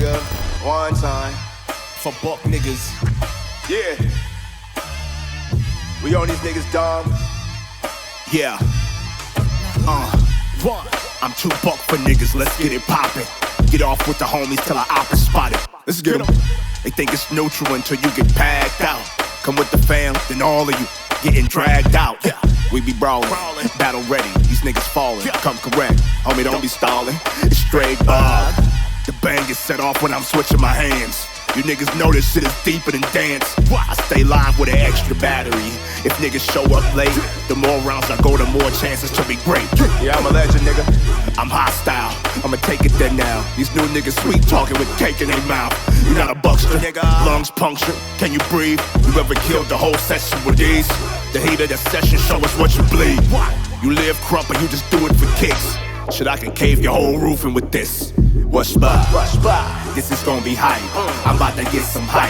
nigga, one time. For buck niggas. Yeah. We on these niggas, dog. Yeah. One. I'm too buck for niggas, let's get it poppin'. Get off with the homies till I op is spotted. Let's get 'em. They think it's neutral until you get packed out. Come with the fam, then all of you getting dragged out. Yeah. We be brawling, battle ready, these niggas falling. Come correct, homie, don't be stalling. It's straight bug. The bang is set off when I'm switching my hands. You niggas know this shit is deeper than dance. I stay live with an extra battery. If niggas show up late, the more rounds I go, the more chances to be great. Yeah, I'm a legend, nigga. I'm hostile, I'ma take it there now. These new niggas sweet talking with cake in their mouth. You not a buckster, nigga. Lungs punctured, can you breathe? You ever killed the whole session with these? The heat of the session, show us what you bleed. You live crump and you just do it for kicks. Shit, I can cave your whole roof in with this. What's up? This is gon' be hype. I'm about to get some hype.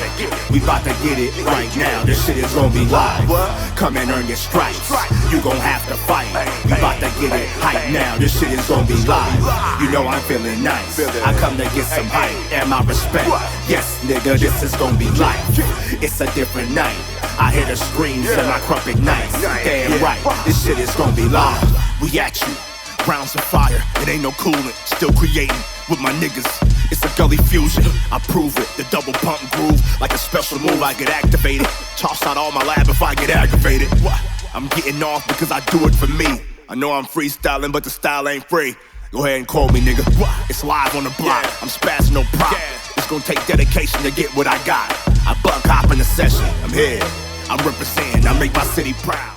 We about to get it right now. This shit is gon' be live. Come and earn your stripes. You gon' have to fight. We about to get it hype now. This shit is gon' be live. You know I'm feeling nice. I come to get some hype and my respect. Yes, nigga, this is gon' be life. It's a different night. I hear the screams and my crump ignites. Damn right, this shit is gon' be live. We at you. Rounds of fire, it ain't no cooling. Still creating with my niggas. It's a gully fusion, I prove it. The double pump groove, like a special move, I get activated. Toss out all my lab if I get aggravated. I'm getting off because I do it for me. I know I'm freestyling, but the style ain't free. Go ahead and call me, nigga. It's live on the block, I'm spazzing no prop. It's gonna take dedication to get what I got. I bug hop in the session, I'm here. I'm representing, I make my city proud.